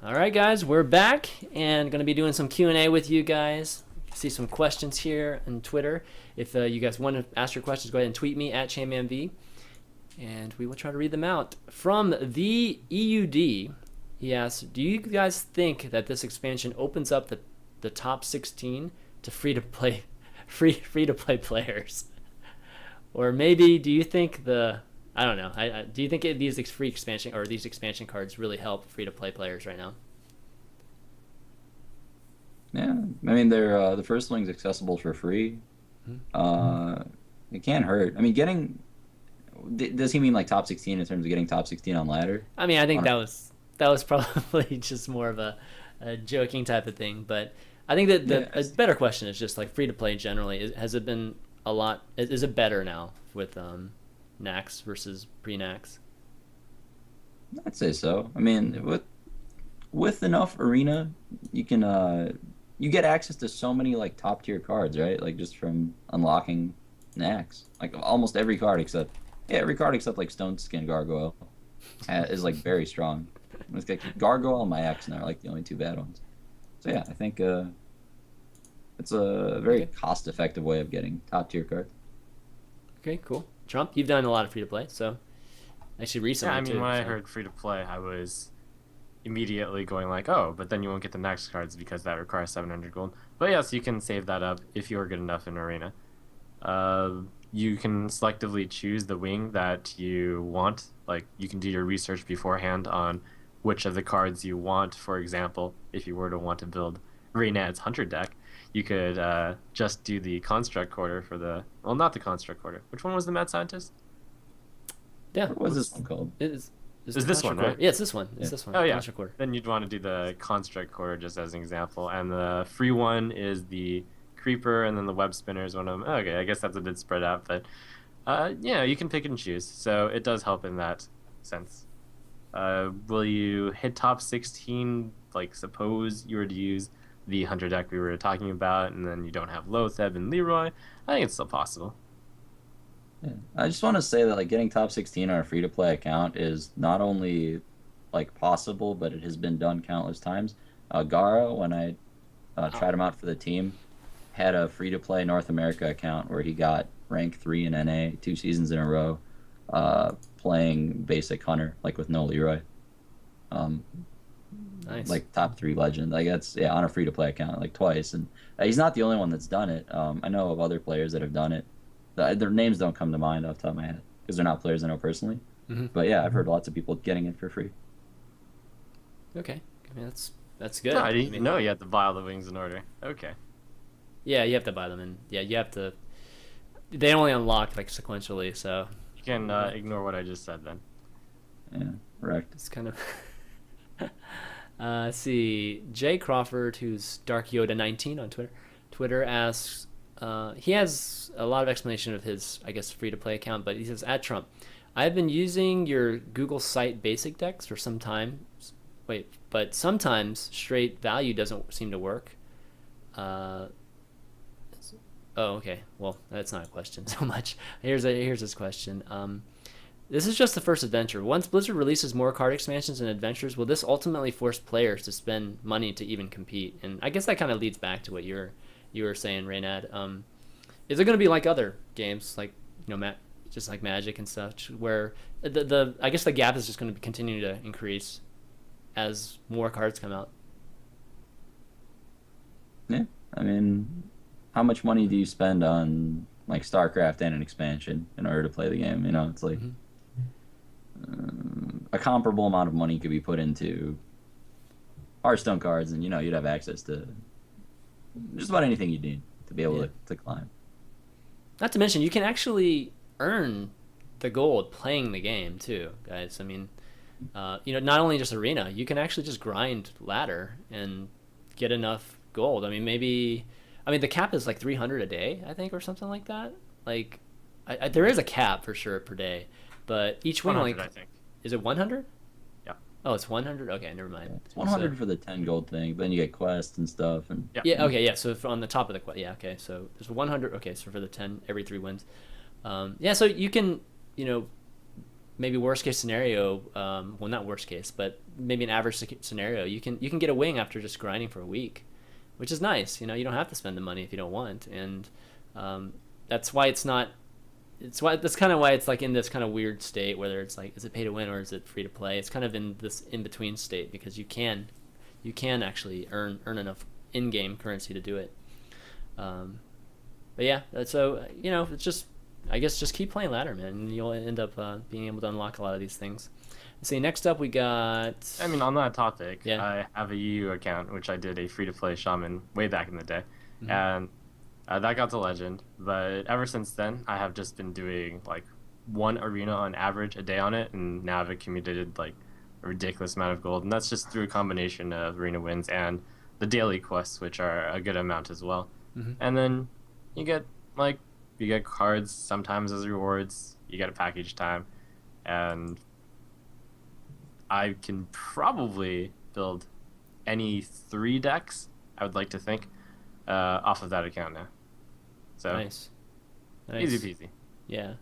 All right, guys, we're back and going to be doing some Q&A with you guys. See some questions here on Twitter. If you guys want to ask your questions, go ahead and tweet me at ChanManV, and we will try to read them out. From the EUD, he asks, do you guys think that this expansion opens up the top 16 to free-to-play players? Or maybe do you think I don't know. Do you think these expansion cards really help free-to-play players right now? Yeah, I mean they're the first wing's accessible for free. It can't hurt. I mean, does he mean like top 16 in terms of getting top 16 on ladder? I mean, I think On that was probably just more of a joking type of thing. But I think that a better question is just like free-to-play generally. Has it been a lot? Is it better now with Nax versus pre-Nax? I'd say so. I mean, with enough arena, you can you get access to so many like top tier cards, right? Like just from unlocking Nax. Like almost every card except like Stone Skin Gargoyle is like very strong. It's like Gargoyle and my X now are like the only two bad ones. So yeah, I think it's a very cost effective way of getting top tier cards. Okay, cool. Trump, you've done a lot of free-to-play, so actually recently Yeah, I mean, too. when I heard free to play, I was immediately going like, oh, but then you won't get the next cards because that requires 700 gold. But yes, you can save that up if you're good enough in Arena. You can selectively choose the wing that you want. Like, you can do your research beforehand on which of the cards you want. For example, if you were to want to build Reynad's Hunter deck, you could just do the Construct Quarter for the... Well, not the Construct Quarter. Which one was the Mad Scientist? Yeah. What was this one called? Is this one, right? Yeah, it's this one. It's this one. Oh, yeah. Construct Quarter. Then you'd want to do the Construct Quarter just as an example. And the free one is the Creeper, and then the Web Spinner is one of them. Okay, I guess that's a bit spread out, but yeah, you can pick and choose. So it does help in that sense. Will you hit top 16? Like, suppose you were to use the Hunter deck we were talking about, and then you don't have Lotheb and Leroy. I think it's still possible. Yeah. I just want to say that like getting top 16 on a free to play account is not only like possible, but it has been done countless times. Gara, when I tried him out for the team, had a free to play North America account where he got rank 3 in NA 2 seasons in a row, playing basic Hunter like with no Leroy. Nice. Like top 3 legend. Like that's on a free to play account like twice, and he's not the only one that's done it. I know of other players that have done it. Their names don't come to mind off the top of my head because they're not players I know personally. Mm-hmm. But yeah, I've heard lots of people getting it for free. Okay, I mean that's good. No, I mean, no, you have to buy all the wings in order. Okay. Yeah, you have to buy them, and yeah, you have to. They only unlock like sequentially, so You can ignore what I just said then. Yeah, correct. it's kind of. Let's see. Jay Crawford, who's Dark Yoda 19 on Twitter asks. He has a lot of explanation of his, I guess, free-to-play account, but he says, at Trump, I've been using your Google site basic decks for some time. Wait, but sometimes straight value doesn't seem to work. Oh, okay. Well, that's not a question so much. Here's his question. This is just the first adventure. Once Blizzard releases more card expansions and adventures, will this ultimately force players to spend money to even compete? And I guess that kind of leads back to what you were saying, Reynad. Is it going to be like other games, like just like Magic and such, where I guess the gap is just going to continue to increase as more cards come out? Yeah, I mean, how much money do you spend on like StarCraft and an expansion in order to play the game? You know, it's like a comparable amount of money could be put into Hearthstone cards, and you'd have access to just about anything you need to be able to climb. Not to mention, you can actually earn the gold playing the game too, guys. I mean, not only just arena, you can actually just grind ladder and get enough gold. I mean, the cap is like 300 a day, I think, or something like that. Like, there is a cap for sure per day, but each wing, like, I think. Is it 100? Yeah. Oh, it's 100. Okay, never mind. Yeah, it's 100 for the 10 gold thing, but then you get quests and stuff, and Yeah. Okay. Yeah. So on the top of the quest. Yeah. Okay. So there's 100. Okay. So for the 10 every 3 wins. Yeah. So you can maybe worst case scenario, well, not worst case, but maybe an average scenario, you can get a wing after just grinding for a week, which is nice. You don't have to spend the money if you don't want, and that's why it's not. That's kind of why it's like in this kind of weird state, whether it's like, is it pay to win or is it free to play? It's kind of in this in between state because you can actually earn enough in-game currency to do it. But yeah, so it's just, I guess, just keep playing ladder, man, and you'll end up being able to unlock a lot of these things. Let's see, next up we got. I mean, on that topic, Yeah. I have a UU account, which I did a free-to-play shaman way back in the day, Mhm. and that got to legend. But ever since then, I have just been doing like one arena on average a day on it, and now I've accumulated like a ridiculous amount of gold, and that's just through a combination of arena wins and the daily quests, which are a good amount as well. Mhm. And then you get cards sometimes as rewards. You get a package time, and I can probably build any 3 decks I would like to think off of that account now. So Nice. easy peasy. Yeah.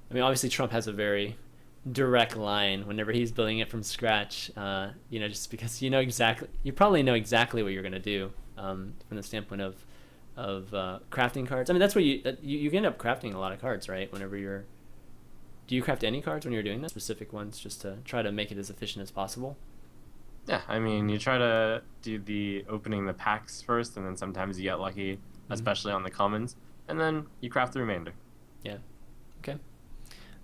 I mean, obviously Trump has a very direct line whenever he's building it from scratch. Just because you probably know exactly what you're gonna do from the standpoint of crafting cards. I mean, that's what you end up crafting a lot of cards, right? Do you craft any cards when you're doing that? Specific ones, just to try to make it as efficient as possible? Yeah, I mean, you try to do the opening the packs first, and then sometimes you get lucky, especially on the commons, and then you craft the remainder. Yeah. Okay.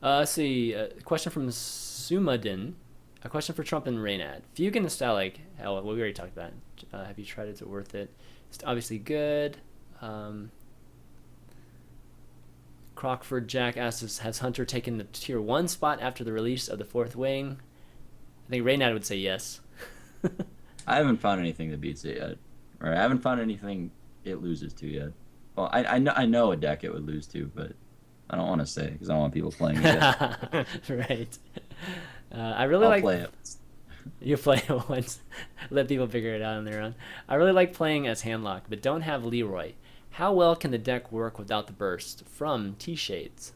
Let's see. A question from Sumadin. A question for Trump and Reynad. Fugue and Nostalgic. Hell, well, we already talked about it. Have you tried it? Is it worth it? It's obviously good. Crockford Jack asks, has Hunter taken the tier 1 spot after the release of the 4th wing? I think Reynad would say yes. I haven't found anything that beats it yet, or I haven't found anything it loses to yet. Well, I know a deck it would lose to, but I don't want to say because I don't want people playing it yet. Right. I really I'll play it. You play it once. Let people figure it out on their own. I really like playing as Handlock, but don't have Leroy. How well can the deck work without the burst? From T-Shades.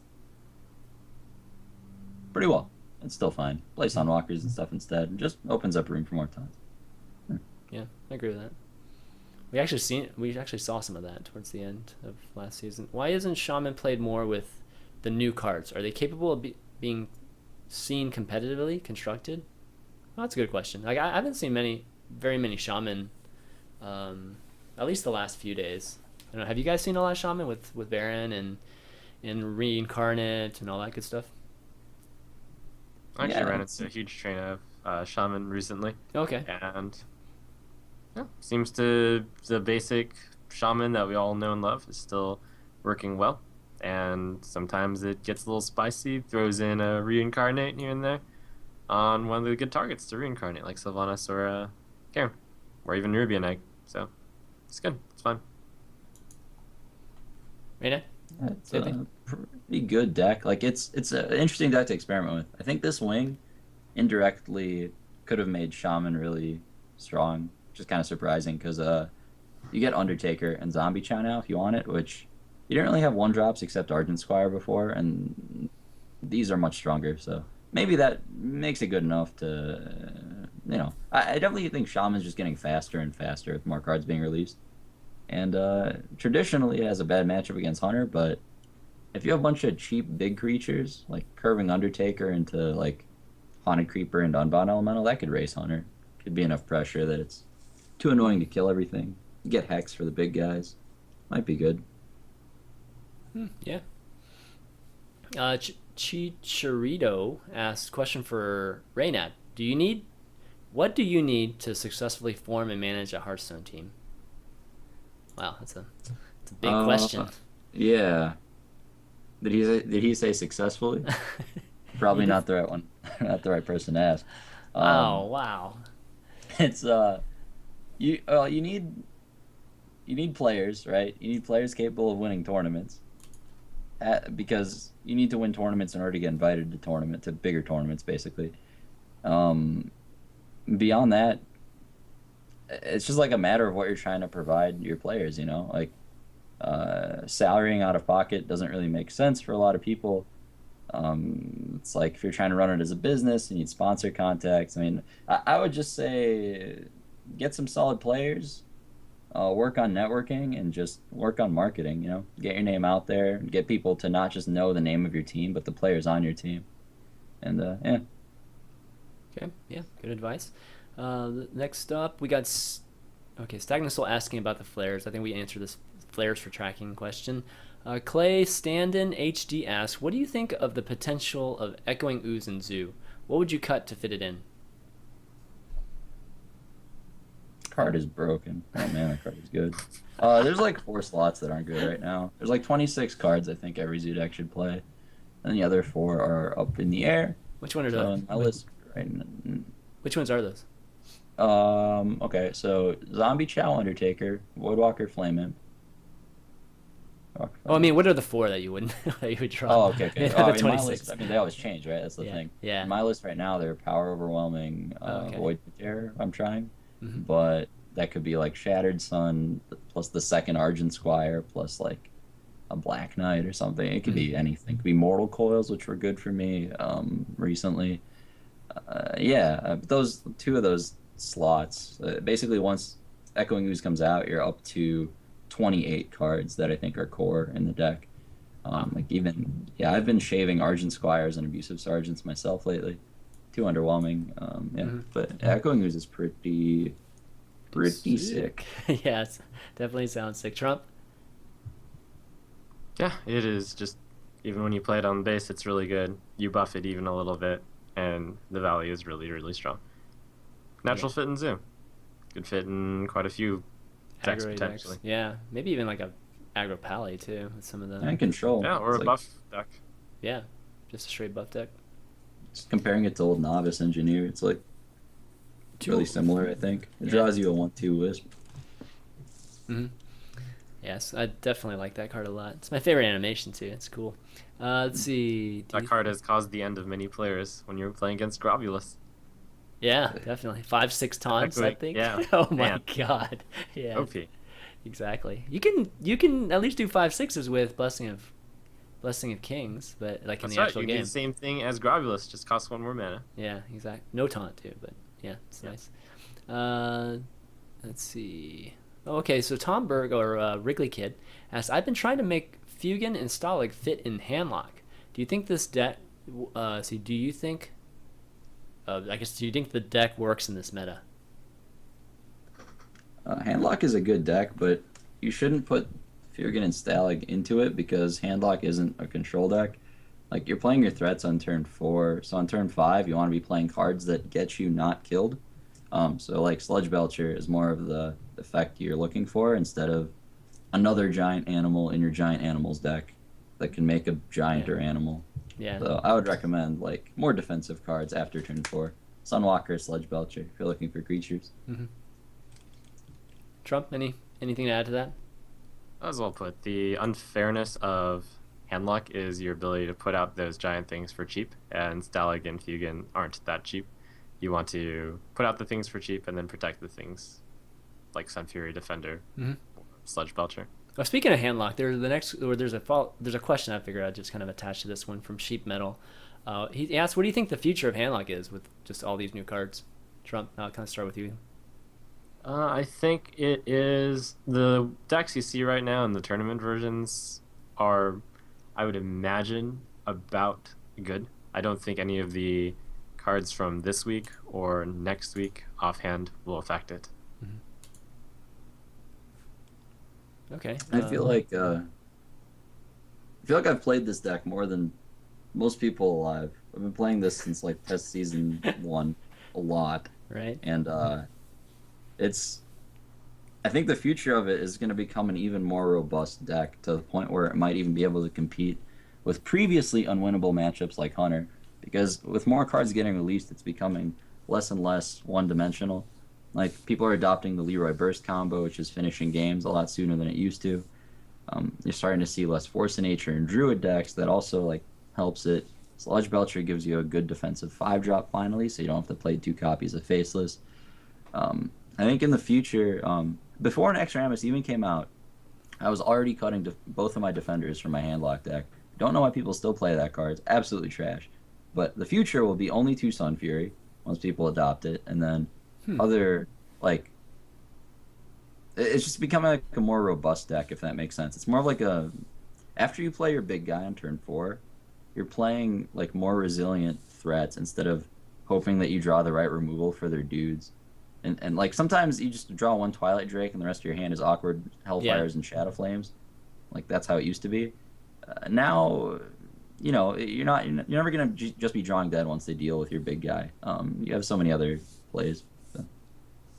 Pretty well. It's still fine. Play Sunwalkers and stuff instead. It just opens up room for more times. Yeah, I agree with that. We actually saw some of that towards the end of last season. Why isn't Shaman played more with the new cards? Are they capable of being seen competitively constructed? Well, that's a good question. Like I haven't seen very many Shaman, at least the last few days. I don't know. Have you guys seen a lot of Shaman with Baron and Reincarnate and all that good stuff? I actually Yeah, ran into a huge train of shaman recently, Okay. and yeah, seems to the basic shaman that we all know and love is still working well. And sometimes it gets a little spicy, throws in a reincarnate here and there on one of the good targets to reincarnate, like Sylvanas or Karen, or even Rubian Egg. So it's good. It's fine. Reynad? It's Same a thing? pretty good deck. Like it's an interesting deck to experiment with. I think this wing indirectly could have made Shaman really strong, which is kind of surprising because you get Undertaker and Zombie Chow now if you want it, which you didn't really have 1-drops except Argent Squire before, and these are much stronger. So maybe that makes it good enough to, I definitely think Shaman's just getting faster and faster with more cards being released. And traditionally it has a bad matchup against Hunter, but if you have a bunch of cheap big creatures, like curving Undertaker into like Haunted Creeper and Unbound Elemental, that could race Hunter. Could be enough pressure that it's too annoying to kill everything. You get Hex for the big guys. Might be good. Yeah. Chicharito asks, question for Reynad. What do you need to successfully form and manage a Hearthstone team? Wow, that's a big question. Yeah. Did he say successfully? Probably not the right one. Not the right person to ask. Wow. It's you need players, right? You need players capable of winning tournaments. Because you need to win tournaments in order to get invited to bigger tournaments, basically. Beyond that, it's just like a matter of what you're trying to provide your players, like salarying out of pocket doesn't really make sense for a lot of people. It's like if you're trying to run it as a business, you need sponsor contacts. I mean, I would just say get some solid players, work on networking, and just work on marketing. Get your name out there, and get people to not just know the name of your team, but the players on your team. And yeah. Okay, yeah, good advice. Next up, we got Stagnasoul asking about the flares. I think we answered this flares for tracking question. Clay Standen HD asks, what do you think of the potential of Echoing Ooze and Zoo? What would you cut to fit it in? Card is broken. Oh man, that card is good. There's like 4 slots that aren't good right now. There's like 26 cards I think every Zoo deck should play, and the other 4 are up in the air. Which one are So those? on my list right Which ones are those? Okay, so Zombie Chow Undertaker, Woodwalker Flame Imp. Oh, I mean, what are the 4 that you would draw? Oh, okay. Yeah, Oh, the in my 26. list, I mean, they always change, right? That's the Yeah, thing. yeah. In my list right now, they're Power Overwhelming, Okay. Void Terror, I'm trying. Mhm. But that could be like Shattered Sun, plus the second Argent Squire, plus like a Black Knight or something. It could be anything. It could be Mortal Coils, which were good for me recently. Those 2 of those slots. Basically, once Echoing Ooze comes out, you're up to 28 cards that I think are core in the deck. I've been shaving Argent Squires and Abusive Sergeants myself lately. Too underwhelming. But Echoing Ooze is pretty sick. Yes, definitely sounds sick. Trump? Yeah, it is. Just even when you play it on base, it's really good. You buff it even a little bit, and the value is really, really strong. Natural fit in Zoo. Could fit in quite a few decks Aggro potentially. decks. Yeah, maybe even like a aggro pally too with some of the. And Control. Yeah, or It's a like, buff deck. Yeah, just a straight buff deck. just comparing it to old Novice Engineer, it's like really similar, I think. It draws you a 1/2 Wisp. Mm-hmm. Yes, I definitely like that card a lot. It's my favorite animation too. It's cool. Let's see. That card has caused the end of many players when you're playing against Grovulus. Yeah, definitely 5-6 taunts. I think. Yeah. Oh my Man. god. Yeah. OP. Exactly. You can at least do 5-6s with Blessing of Kings, but like in That's the right. actual You game. do the same thing as Grovulus, just costs 1 more mana. Yeah, exactly. No taunt too, but yeah, it's Yeah. nice. Let's see. Oh, okay, so Tom Berg or Wrigley Kid asks, I've been trying to make Fugan and Stalag fit in Handlock. Do you think this deck? Do you think? Do you think the deck works in this meta? Handlock is a good deck, but you shouldn't put Fugan and Stalag into it because Handlock isn't a control deck. Like, you're playing your threats on turn 4, so on turn 5, you want to be playing cards that get you not killed. So, like, Sludge Belcher is more of the effect you're looking for instead of another giant animal in your giant animals deck that can make a giant or animal. Yeah. So I would recommend, like, more defensive cards after turn 4. Sunwalker, Sludge Belcher, if you're looking for creatures. Mm-hmm. Trump, anything to add to that? That was well put. The unfairness of Handlock is your ability to put out those giant things for cheap, and Stalag and Fugan aren't that cheap. You want to put out the things for cheap and then protect the things like Sunfury Defender, Sludge Belcher. Well, speaking of Handlock, there's a question I figured I'd just kind of attach to this one from Sheep Metal. He asked, what do you think the future of Handlock is with just all these new cards? Trump, I'll kind of start with you. I think it is the decks you see right now in the tournament versions are, I would imagine, about good. I don't think any of the cards from this week or next week offhand will affect it. Okay. I feel like I've played this deck more than most people alive. I've been playing this since like test season 1 a lot. Right. And I think the future of it is going to become an even more robust deck to the point where it might even be able to compete with previously unwinnable matchups like Hunter. Because with more cards getting released, it's becoming less and less one-dimensional. Like, people are adopting the Leroy Burst combo, which is finishing games a lot sooner than it used to. You're starting to see less Force of Nature and Druid decks that also, like, helps it. Sludge Belcher gives you a good defensive 5-drop finally, so you don't have to play 2 copies of Faceless. I think in the future, before an Extramus even came out, I was already cutting both of my defenders from my Handlock deck. Don't know why people still play that card. It's absolutely trash. But the future will be only 2 Sun Fury once people adopt it, and then other like it's just becoming like a more robust deck, if that makes sense. It's more of like a after you play your big guy on turn 4, you're playing like more resilient threats instead of hoping that you draw the right removal for their dudes. And like sometimes you just draw 1 Twilight Drake and the rest of your hand is awkward Hellfires and Shadow Flames. Like that's how it used to be. Now, you know, you're never gonna just be drawing dead once they deal with your big guy. You have so many other plays. So,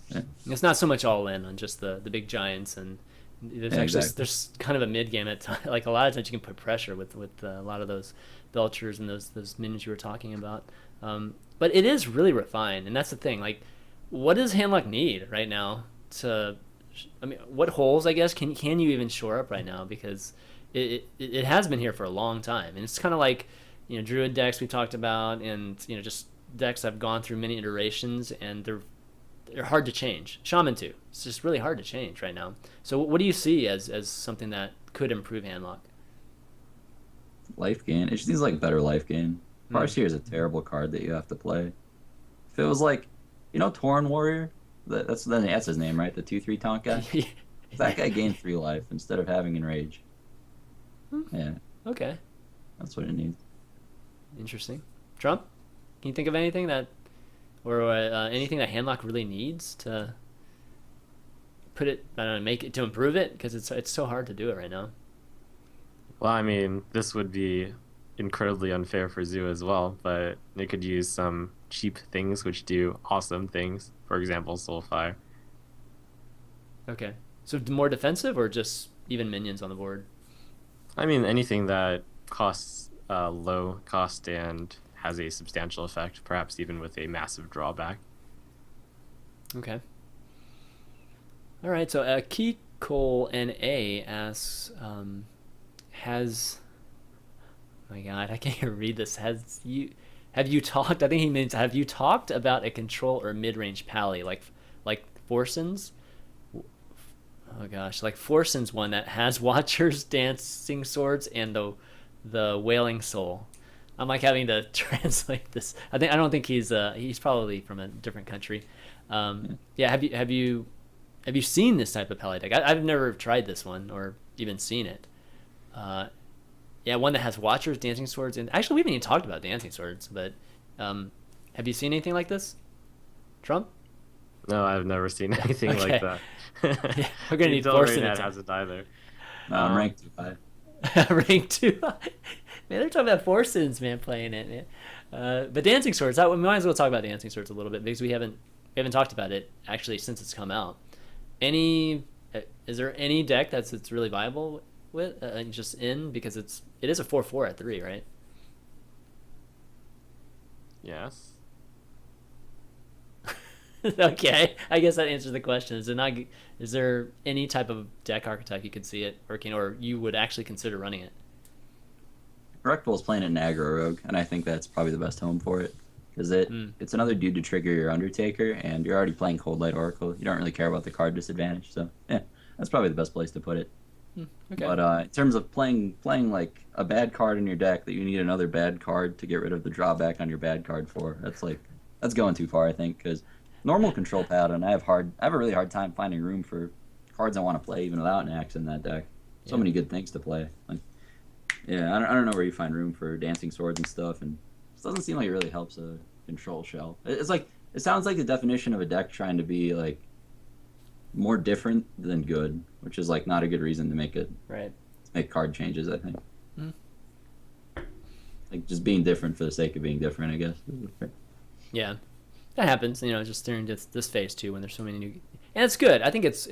yeah. It's not so much all in on just the big giants, and there's there's kind of a mid game at time. Like a lot of times you can put pressure with a lot of those Belchers and those minions you were talking about. But it is really refined, and that's the thing. Like, what does Handlock need right now to? I mean, what holes, I guess, can you even shore up right now? Because it has been here for a long time, and it's kind of like, you know, Druid decks we talked about, and you know, just decks that have gone through many iterations, and they're hard to change. Shaman too. It's just really hard to change right now. So what do you see as something that could improve Handlock? Life gain. It just needs like better life gain. Farseer is a terrible card that you have to play. If it was like, you know, Tauren Warrior, that's his name, right? The 2/3 taunt guy. If that guy gained 3 life instead of having Enrage. Yeah. Okay. That's what it needs. Interesting. Trump, can you think of anything that, or anything that Handlock really needs to put it, I don't know, make it to improve it? Because it's so hard to do it right now. Well, I mean, this would be incredibly unfair for Zoo as well, but it could use some cheap things which do awesome things. For example, Soulfire. Okay. So more defensive or just even minions on the board? I mean, anything that costs low cost and has a substantial effect, perhaps even with a massive drawback. Okay. All right. So Keycole NA asks, has, oh my God, I can't even read this. Have you talked? I think he means, have you talked about a control or mid-range pally like Forson's? Oh gosh, like Forson's one that has Watchers, Dancing Swords, and the Wailing Soul. I'm like having to translate this. I don't think he's probably from a different country. Yeah. Have you seen this type of pally deck? I've never tried this one or even seen it. Yeah, one that has Watchers, Dancing Swords, and actually we haven't even talked about Dancing Swords. But have you seen anything like this, Trump? No, I've never seen anything like that. Yeah, we're gonna need Forsen. Reynad hasn't either. No, I'm ranked 2 high. Rank 2. Man, they're talking about Forsons, man, playing it, man. But Dancing Swords, we might as well talk about Dancing Swords a little bit because we haven't talked about it actually since it's come out. Is there any deck that's really viable with just in, because it is a 4/4 at 3, right? Yes. Okay, I guess that answers the question. Is there any type of deck archetype you could see it working, or you would actually consider running it? Rectal is playing an aggro rogue, and I think that's probably the best home for it. Because it's another dude to trigger your Undertaker, and you're already playing Cold Light Oracle. You don't really care about the card disadvantage, so yeah, that's probably the best place to put it. Okay. But in terms of playing like a bad card in your deck that you need another bad card to get rid of the drawback on your bad card for, that's going too far, I think, because normal control paladin, I have a really hard time finding room for cards I want to play even without an axe in that deck. So many good things to play. Like, yeah, I don't know where you find room for Dancing Swords and stuff, and it doesn't seem like it really helps a control shell. It's like, it sounds like the definition of a deck trying to be like more different than good, which is like not a good reason to make card changes, I think. Like just being different for the sake of being different, I guess. Yeah, that happens, you know, just during this phase too, when there's so many new, and it's good. I think it's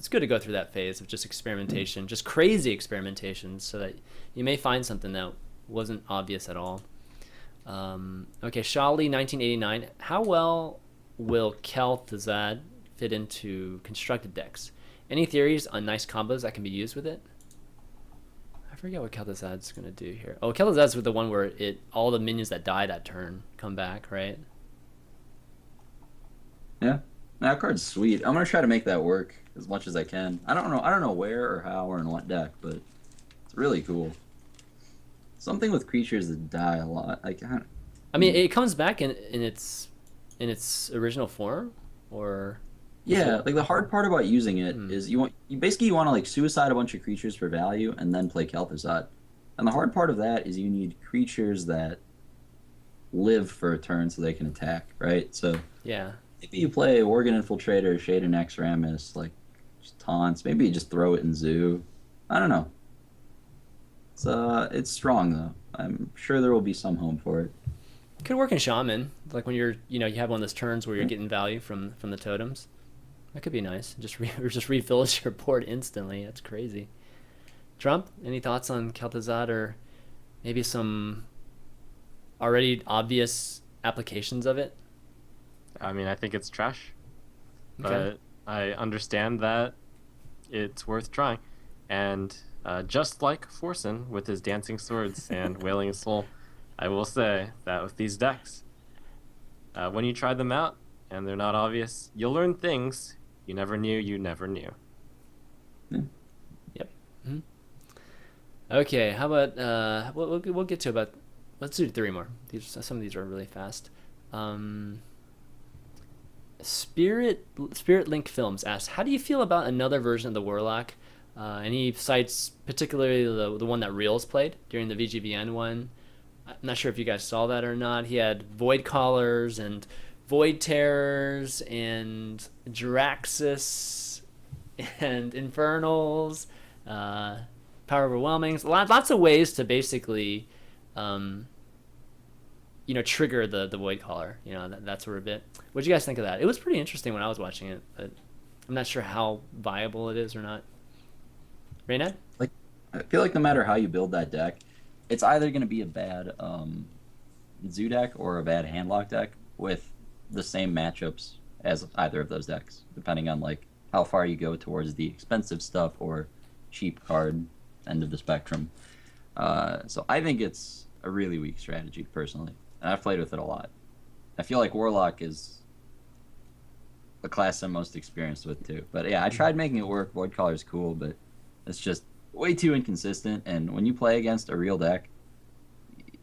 good to go through that phase of just experimentation, just crazy experimentation, so that you may find something that wasn't obvious at all. Okay, Shali 1989. How well will Kel'Thuzad fit into constructed decks? Any theories on nice combos that can be used with it? I forget what Kel'Thuzad's gonna do here. Oh, Kel'Thuzad's with the one where all the minions that die that turn come back, right? Yeah, that card's sweet. I'm gonna try to make that work as much as I can. I don't know where or how or in what deck, but it's really cool. Something with creatures that die a lot. Like I mean, it comes back in its original form, or Yeah, like the hard part about using it hmm, is you want to like suicide a bunch of creatures for value and then play Kel'Thuzad. And the hard part of that is you need creatures that live for a turn so they can attack, right? So yeah. maybe you play Organ Infiltrator, Shade and Exramus, like just taunts. Maybe you just throw it in Zoo. I don't know. It's strong though. I'm sure there will be some home for it. Could work in Shaman, like when you have one of those turns where you're Yeah. getting value from the totems. That could be nice. Or just refill your board instantly. That's crazy. Trump, any thoughts on Kel'Thuzad or maybe some already obvious applications of it? I mean, I think it's trash, Okay. but I understand that it's worth trying. And just like Forsen with his dancing swords and wailing soul, I will say that with these decks, when you try them out and they're not obvious, you'll learn things you never knew you never knew. Yeah. Yep. Mhm. Okay. How about we'll get to about let's do three more. Some of these are really fast. Um, Spirit Link Films asks, how do you feel about another version of the Warlock? And he cites particularly the one that Reels played during the VGBN one. I'm not sure if you guys saw that or not. He had Void Callers and Void Terrors and Jiraxis and Infernals, Power Overwhelmings. Lots of ways to basically, um, trigger the Void Caller. That sort of bit. What do you guys think of that? It was pretty interesting when I was watching it, but I'm not sure how viable it is or not. Reynad? Like I feel like no matter how you build that deck, it's either going to be a bad Zoo deck or a bad Handlock deck with the same matchups as either of those decks, depending on like how far you go towards the expensive stuff or cheap card end of the spectrum. So I think it's a really weak strategy personally, and I've played with it a lot. I feel like Warlock is the class I'm most experienced with too. But yeah, I tried making it work. Void Caller is cool, but it's just way too inconsistent. And when you play against a real deck,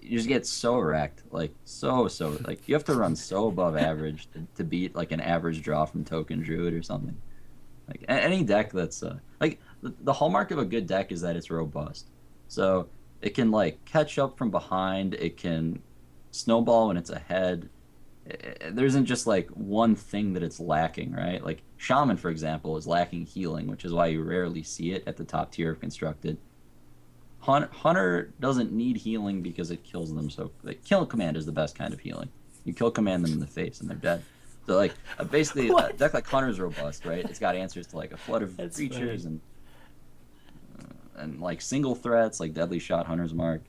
you just get so wrecked. Like so like you have to run so above average to beat like an average draw from Token Druid or something. Like any deck that's like the hallmark of a good deck is that it's robust. So it can like catch up from behind. It can snowball when it's ahead. There isn't just like one thing that it's lacking, right? Like Shaman, for example, is lacking healing, which is why you rarely see it at the top tier of constructed. Hunter doesn't need healing because it kills them. So like, kill command is the best kind of healing. You kill command them in the face and they're dead. So like basically a deck like Hunter's robust, right? It's got answers to like a flood of That's creatures funny. and like single threats like Deadly Shot, Hunter's Mark.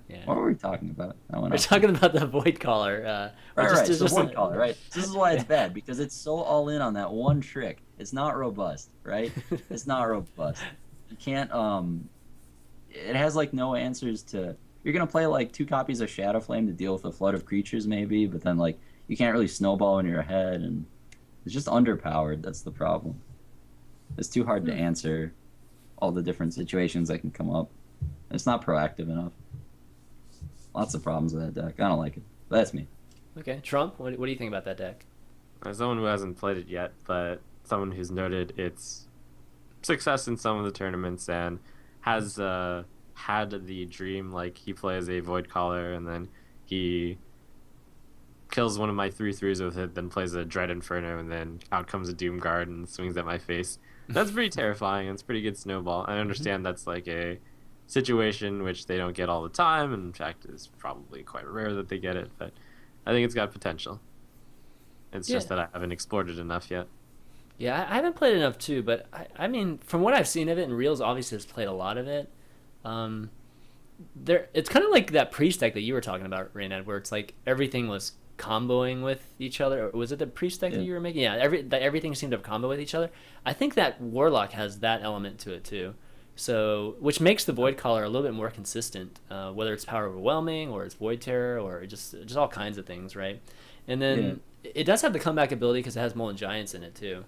Yeah. What were we talking about? I went We're off. talking about the Void Caller. Right. So Void Caller, right? So this is why it's bad because it's so all in on that one trick. It's not robust, right? It's not robust. You can't. It has like no answers to. You're gonna play like 2 copies of Shadow Flame to deal with a flood of creatures, maybe, but then like you can't really snowball in your head, and it's just underpowered. That's the problem. It's too hard to answer all the different situations that can come up. It's not proactive enough. Lots of problems with that deck. I don't like it. But that's me. Okay, Trump. What do you think about that deck? As someone who hasn't played it yet, but someone who's noted its success in some of the tournaments and has had the dream, like he plays a Void Caller and then he kills one of my 3/3s with it, then plays a Dread Inferno, and then out comes a Doom Guard and swings at my face. That's pretty terrifying. It's pretty good snowball. I understand that's like a situation which they don't get all the time, and in fact it's probably quite rare that they get it, but I think it's got potential. It's Yeah. just that I haven't explored it enough yet. Yeah, I haven't played enough too, but I mean, from what I've seen of it, and Reels obviously has played a lot of it. Um, it's kind of like that priest deck that you were talking about, Reynad, where it's like everything was comboing with each other. Or was it the priest deck Yeah. that you were making? Yeah, everything seemed to have combo with each other. I think that Warlock has that element to it too. So, which makes the Void Caller a little bit more consistent, whether it's Power Overwhelming or it's Void Terror or just all kinds of things, right? And Yeah. then it does have the comeback ability because it has Molten Giants in it too.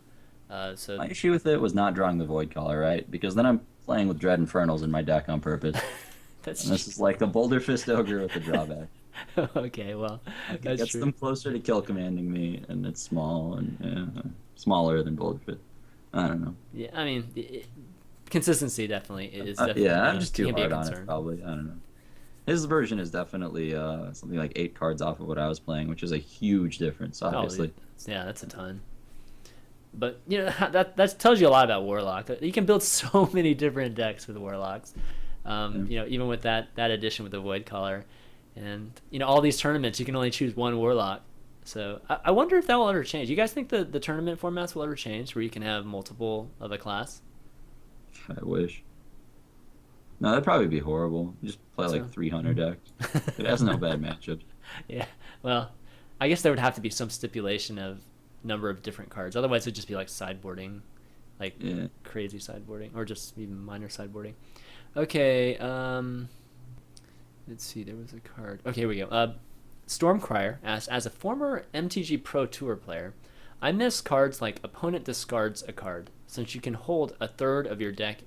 So My issue with it was not drawing the Void Caller, right? Because then I'm playing with Dread Infernals in my deck on purpose. that's And this is like the Boulder Fist Ogre with the drawback. Okay, well, Like, it that's gets true. them closer to kill commanding me, and it's small and smaller than Bulletfit. I don't know. Yeah, I mean, consistency definitely is definitely Yeah, I'm just too can be a hard on it, concern. probably. I don't know. His version is definitely something like 8 cards off of what I was playing, which is a huge difference, Oh, obviously. yeah, that's a ton. But that tells you a lot about Warlock. You can build so many different decks with Warlocks. Yeah. Even with that addition with the Void Collar, and all these tournaments, you can only choose one Warlock. So I wonder if that will ever change. You guys think the tournament formats will ever change, where you can have multiple of a class? I wish. No, that'd probably be horrible. You just play So like 300 decks. It has no bad matchups. yeah, well, I guess there would have to be some stipulation of number of different cards. Otherwise, it'd just be like sideboarding, like Yeah. crazy sideboarding, or just even minor sideboarding. Okay, let's see. There was a card. Okay, here we go. Stormcrier asks, as a former MTG Pro Tour player, I miss cards like opponent discards a card, since you can hold a third of your deck.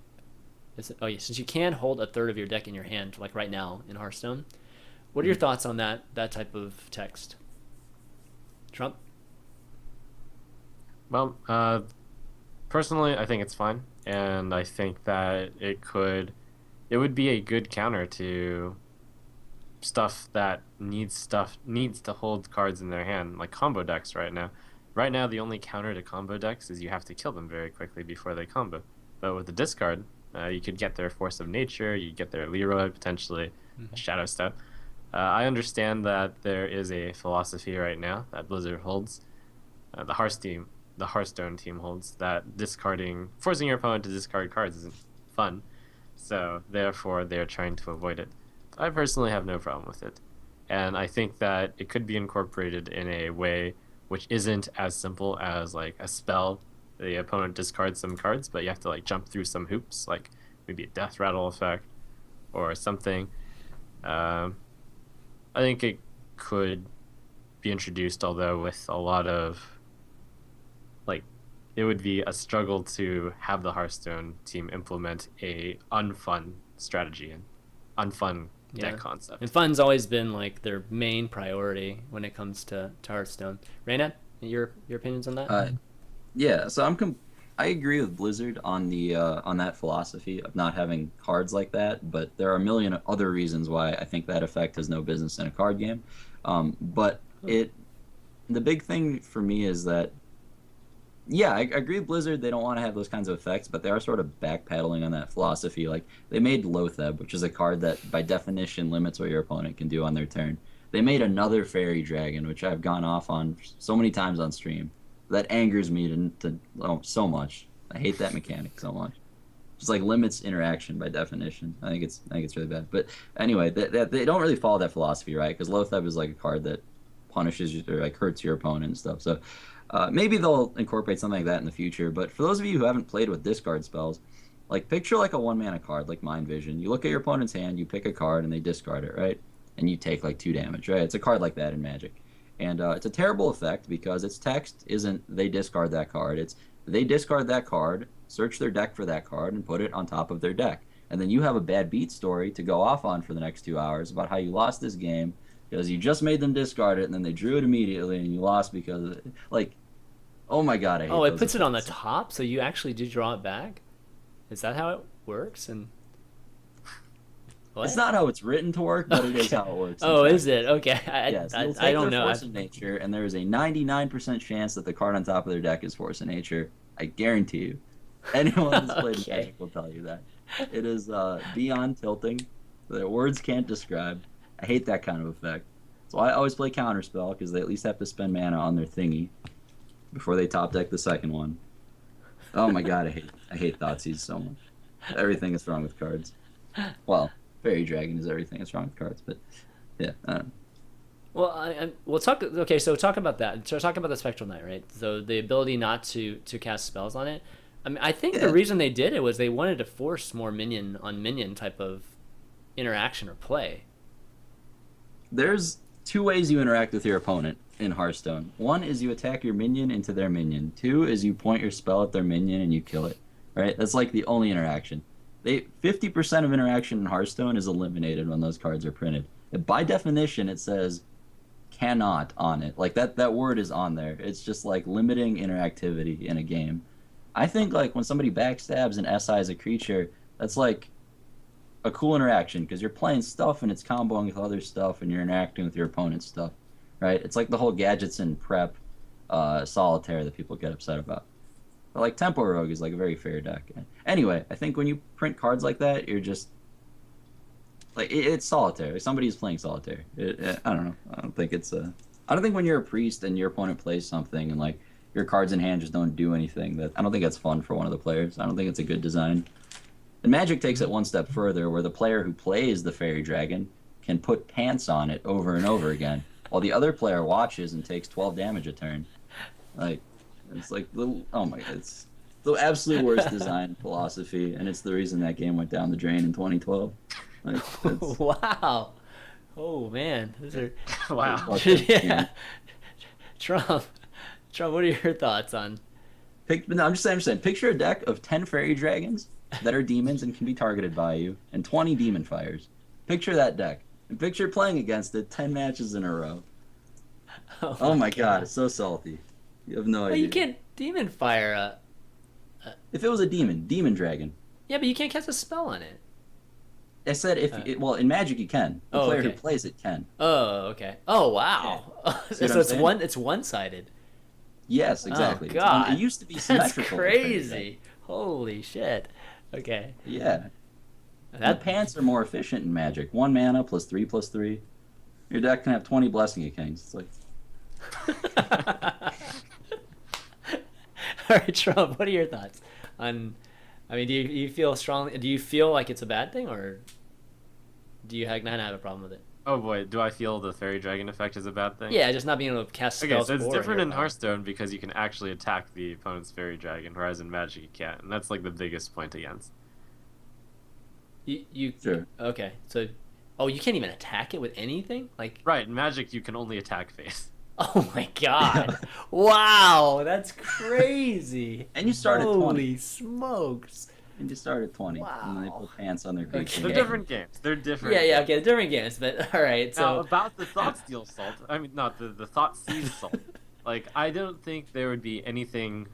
Since you can hold a third of your deck in your hand, like right now in Hearthstone. What are your thoughts on that type of text? Trump? Well, personally, I think it's fine, and I think that it would be a good counter to stuff that needs to hold cards in their hand, like combo decks right now. Right now, the only counter to combo decks is you have to kill them very quickly before they combo. But with the discard, you could get their Force of Nature, you get their Leroy, potentially a Shadow Step. I understand that there is a philosophy right now that Blizzard holds, the Hearthstone team holds, that forcing your opponent to discard cards isn't fun. So therefore, they're trying to avoid it. I personally have no problem with it, and I think that it could be incorporated in a way which isn't as simple as like a spell. The opponent discards some cards, but you have to like jump through some hoops, like maybe a death rattle effect or something. I think it could be introduced, although with a lot of like, it would be a struggle to have the Hearthstone team implement a unfun strategy and unfun Yeah. deck concept. And fun's always been like their main priority when it comes to Hearthstone. Reynad, your opinions on that? Yeah, so I agree with Blizzard on that philosophy of not having cards like that, but there are a million other reasons why I think that effect has no business in a card game. But the big thing for me is that, yeah, I agree with Blizzard. They don't want to have those kinds of effects, but they are sort of backpedaling on that philosophy. Like, they made Loatheb, which is a card that by definition limits what your opponent can do on their turn. They made another Fairy Dragon, which I've gone off on so many times on stream. That angers me so much. I hate that mechanic so much. Just like limits interaction by definition. I think it's really bad. But anyway, they don't really follow that philosophy, right? Because Loatheb is like a card that punishes you or like hurts your opponent and stuff. So maybe they'll incorporate something like that in the future. But for those of you who haven't played with discard spells, like picture like a 1-mana card like Mind Vision. You look at your opponent's hand, you pick a card, and they discard it, right? And you take like 2 damage, right? It's a card like that in Magic. And it's a terrible effect because its text isn't they discard that card. It's they discard that card, search their deck for that card, and put it on top of their deck. And then you have a bad beat story to go off on for the next 2 hours about how you lost this game because you just made them discard it and then they drew it immediately and you lost because of it. Like, oh my god, I hate It those puts it on the effects. top, so you actually do draw it back? Is that how it works? And what? It's not how it's written to work, but it is how it works. Oh, in is it? Okay. Yes, you'll take I don't their know. Force of Nature, and there is a 99% chance that the card on top of their deck is Force of Nature. I guarantee you. Anyone who's played Okay. Magic will tell you that. It is beyond tilting. The words can't describe. I hate that kind of effect. So I always play Counterspell, because they at least have to spend mana on their thingy before they top deck the second one. Oh my god, I hate Thoughtseize so much. Everything is wrong with cards. Well, Fairy Dragon is everything that's wrong with cards, but yeah. Well, we'll talk. Okay, so talk about that. So talk about the Spectral Knight, right? So the ability not to cast spells on it. I mean, I think the Yeah. reason they did it was they wanted to force more minion on minion type of interaction or play. There's 2 ways you interact with your opponent in Hearthstone. 1 is you attack your minion into their minion. 2 is you point your spell at their minion and you kill it. Right? That's like the only interaction. 50% of interaction in Hearthstone is eliminated when those cards are printed. By definition, it says cannot on it. Like that word is on there. It's just like limiting interactivity in a game. I think like when somebody backstabs and SIs a creature, that's like a cool interaction because you're playing stuff and it's comboing with other stuff and you're interacting with your opponent's stuff, right? It's like the whole gadgets and prep solitaire that people get upset about. But like Tempo Rogue is like a very fair deck. Anyway, I think when you print cards like that, you're just like it's solitaire. Like, somebody's playing solitaire. I don't know. I don't think it's a. I don't think when you're a priest and your opponent plays something and like your cards in hand just don't do anything. That I don't think that's fun for one of the players. I don't think it's a good design. And Magic takes it one step further, where the player who plays the fairy dragon can put pants on it over and over again, while the other player watches and takes 12 damage a turn. Like, it's like little. Oh my! It's the absolute worst design philosophy, and it's the reason that game went down the drain in 2012. Like, Wow. Oh man, those are Wow. yeah. Trump, what are your thoughts on? No, I'm just saying. Picture a deck of 10 fairy dragons that are demons and can be targeted by you, and 20 demon fires. Picture that deck, and picture playing against it 10 matches in a row. Oh my god, it's so salty. You have no Well, idea. you can't demon fire If it was a demon dragon. Yeah, but you can't cast a spell on it. I said well, in Magic you can. The player who plays it can. Oh, okay. Oh, wow. See what So I'm saying? it's one-sided. Yes, exactly. Oh god. It used to be That's symmetrical. crazy. Holy shit. Okay. Yeah. The That pants are more efficient in Magic. 1 mana plus 3/3. Your deck can have 20 Blessing of Kings. It's like All right, Trump, what are your thoughts on I mean, do you feel strongly do you feel like it's a bad thing or do you not have a problem with it? Oh boy, do I feel the fairy dragon effect is a bad thing? Yeah, just not being able to cast Okay, spells. so it's for different your in opponent. Hearthstone because you can actually attack the opponent's fairy dragon, whereas in Magic you can't, and that's like the biggest point against. You Sure. Okay, so you can't even attack it with anything? Like Right, in Magic you can only attack face. oh my god. Wow, that's crazy. And you start at 20. Holy smokes. And you start at 20. And then they Wow. put pants on their creature. They're different games. They're different. Yeah, okay, different games, but all right. Now, So about the Thought Steal Salt, I mean, not the Thought Seed Salt. Like, I don't think there would be anything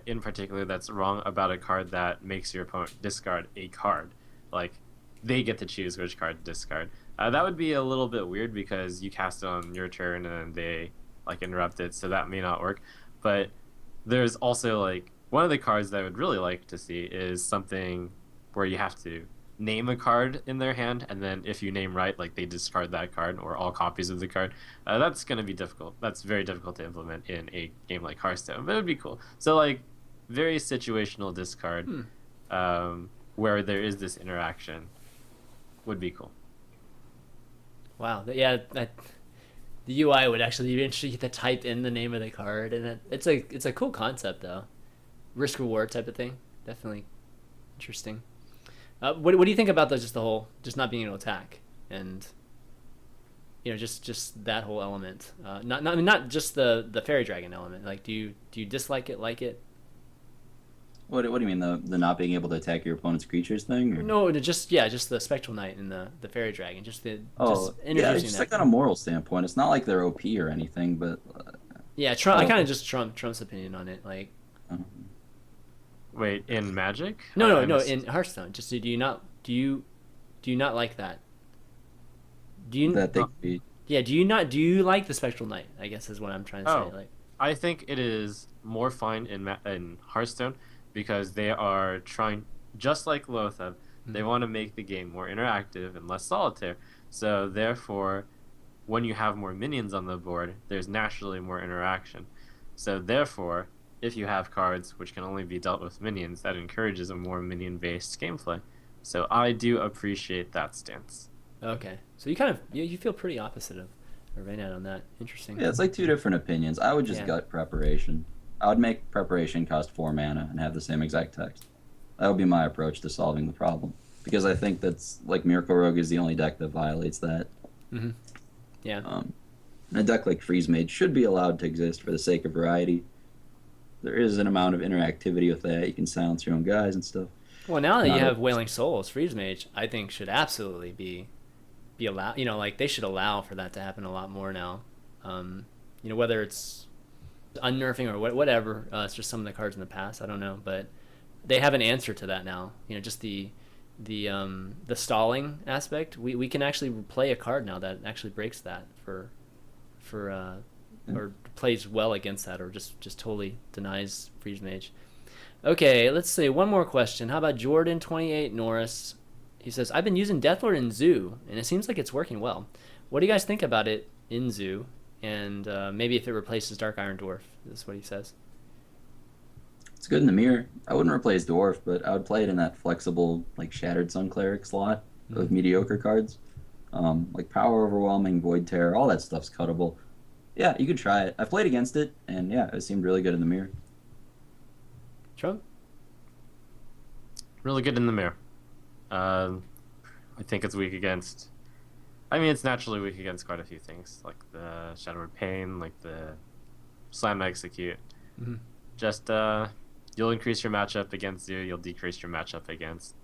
in particular that's wrong about a card that makes your opponent discard a card. Like, they get to choose which card to discard. That would be a little bit weird because you cast it on your turn and they, like, interrupt it, so that may not work. But there's also, like, one of the cards that I would really like to see is something where you have to name a card in their hand, and then if you name right, like they discard that card or all copies of the card. That's going to be difficult. That's very difficult to implement in a game like Hearthstone, but it would be cool. So like very situational discard, where there is this interaction, would be cool. wow, yeah, the UI would actually be interesting. You get to type in the name of the card, and it's a cool concept though, risk reward type of thing. Definitely interesting. What do you think about the whole just not being able to attack and just that whole element? Not just the fairy dragon element. Like, do you dislike it? Like it? What do you mean the not being able to attack your opponent's creatures thing? Or? No, just the spectral knight and the fairy dragon. Just introducing yeah, it's just that. like on a moral standpoint. It's not like they're OP or anything, but Yeah, Trump. I kind of just Trump's opinion on it. Like, Wait, in Magic? no, in Hearthstone. Just do you not like that? Do you that they could be. Yeah, do you like the spectral knight? I guess is what I'm trying to Oh. say. Like, I think it is more fine in Hearthstone because they are trying, just like Lothar, they want to make the game more interactive and less solitaire. So therefore, when you have more minions on the board, there's naturally more interaction. So therefore, if you have cards which can only be dealt with minions, that encourages a more minion-based gameplay. So I do appreciate that stance. okay, so you kind of you feel pretty opposite of Reynad on that. Interesting. Yeah, it's like two different opinions. I would just Yeah. gut preparation. I would make preparation cost 4 mana and have the same exact text. That would be my approach to solving the problem. Because I think that's, like, Miracle Rogue is the only deck that violates that. Mm-hmm. Yeah. And a deck like Freeze Mage should be allowed to exist for the sake of variety. There is an amount of interactivity with that. You can silence your own guys and stuff. Well, now that you Not have a- Wailing Souls, Freeze Mage, I think should absolutely be be allowed. Like they should allow for that to happen a lot more now. Whether it's unnerfing or whatever. It's just some of the cards in the past. I don't know, but they have an answer to that now. Just the stalling aspect. We can actually play a card now that actually breaks that for or plays well against that, or just totally denies Freeze Mage. Okay, let's see. One more question. How about Jordan28 Norris? He says, I've been using Deathlord in Zoo, and it seems like it's working well. What do you guys think about it in Zoo? And maybe if it replaces Dark Iron Dwarf. This is what he says. It's good in the mirror. I wouldn't replace Dwarf, but I would play it in that flexible, like Shattered Sun Cleric slot with mediocre cards. Like Power Overwhelming, Void Terror, all that stuff's cuttable. Yeah, you could try it. I've played against it, and yeah, it seemed really good in the mirror. Trump? Really good in the mirror. I think it's weak against... it's naturally weak against quite a few things, like the Shadowward Pain, like the Slam Execute. Mm-hmm. Just, you'll increase your matchup against Zoo, you'll decrease your matchup against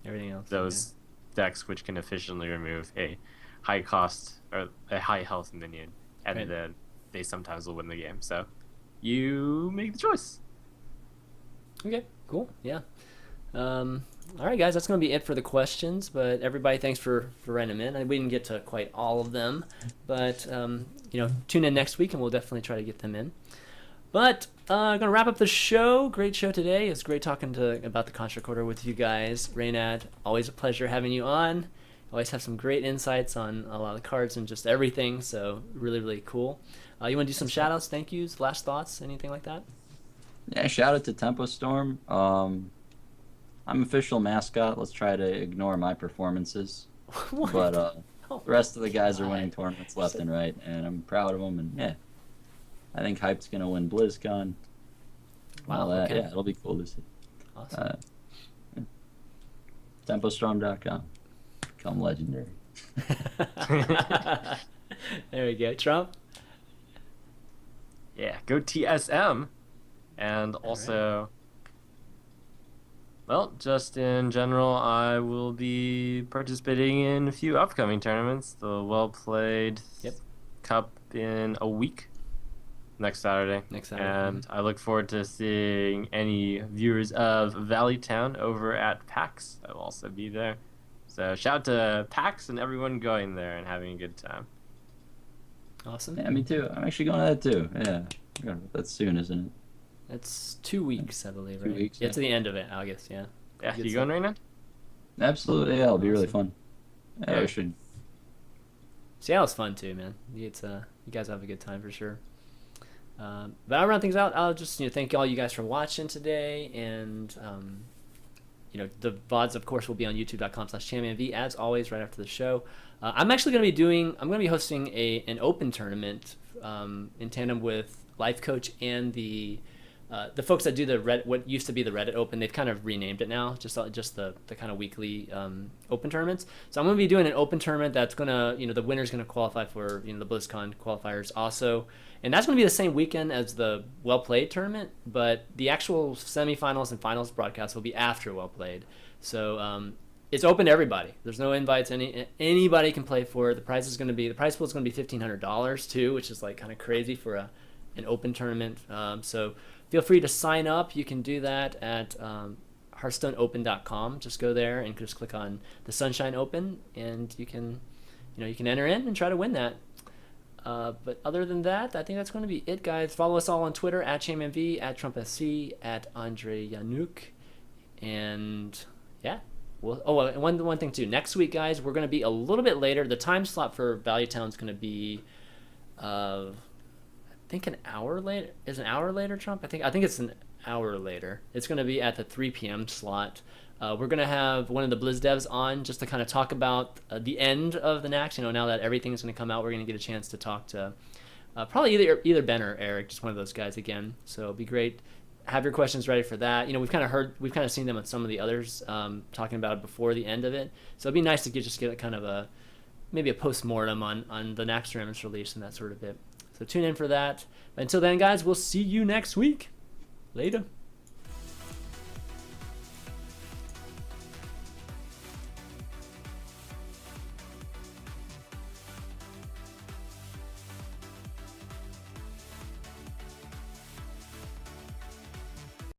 everything else. Those decks which can efficiently remove a high cost or a high health minion, and then they sometimes will win the game. So you make the choice. Okay, cool. Yeah. All right, guys, that's going to be it for the questions. But everybody, thanks for writing them in. We didn't get to quite all of them, but tune in next week and we'll definitely try to get them in. But I'm going to wrap up the show. Great show today. It's great talking about the Construct Order with you guys. Reynad, always a pleasure having you on. Always have some great insights on a lot of the cards and just everything. So really, really cool. You want to do some shout outs, thank yous, last thoughts, anything like that? Yeah, shout out to Tempo Storm. I'm official mascot. Let's try to ignore my performances. But the rest of the guys are winning tournaments left and right, and I'm proud of them. And yeah, I think Hype's gonna win BlizzCon. Wow, All that. okay. Yeah, it'll be cool to see. Awesome. Yeah. TempoStorm.com. Become legendary. There we go. Trump? Yeah, go TSM. And also, well, just in general, I will be participating in a few upcoming tournaments. The Well Played Cup in a week, next Saturday. And I look forward to seeing any viewers of Valleytown over at PAX. I will also be there. So shout out to PAX and everyone going there and having a good time. Awesome. Yeah, me too. I'm actually going to that too. Yeah. That's soon, isn't it? It's 2 weeks, I believe, 2 right? weeks, Yeah, to the end of it, August, yeah. Yeah, you going right now? Absolutely, yeah. It'll be really fun. Yeah, I should. Seattle's fun too, man. It's you guys have a good time for sure. But I'll round things out. I'll just thank all you guys for watching today, and the VODs, of course, will be on youtube.com/ChanManV as always right after the show. I'm actually going to be hosting an open tournament in tandem with Life Coach and the folks that do what used to be the Reddit Open. They've kind of renamed it now, just the kind of weekly open tournaments. So I'm going to be doing an open tournament that's going to, the winner's going to qualify for, the BlizzCon qualifiers also. And that's going to be the same weekend as the Well Played tournament, but the actual semifinals and finals broadcast will be after Well Played. So it's open to everybody. There's no invites. Anybody can play for it. The price pool is going to be $1,500 too, which is like kind of crazy for an open tournament. So feel free to sign up. You can do that at hearthstoneopen.com. Just go there and just click on the Sunshine Open, and you can enter in and try to win that. But other than that, I think that's going to be it, guys. Follow us all on Twitter at ChanManV, at TrumpSC, at Andre Yanuk, and yeah. And one thing too. Next week, guys, we're going to be a little bit later. The time slot for Valleytown is going to be, I think an hour later. Is an hour later, Trump? I think it's an hour later. It's going to be at the 3 p.m. slot. We're going to have one of the Blizz devs on just to kind of talk about the end of the Nax. Now that everything's going to come out, we're going to get a chance to talk to probably either Ben or Eric, just one of those guys again. So it'll be great. Have your questions ready for that. We've kind of seen them on some of the others talking about it before the end of it. So it'd be nice to get kind of maybe a post-mortem on the Nax tournament's release and that sort of bit. So tune in for that. But until then, guys, we'll see you next week. Later.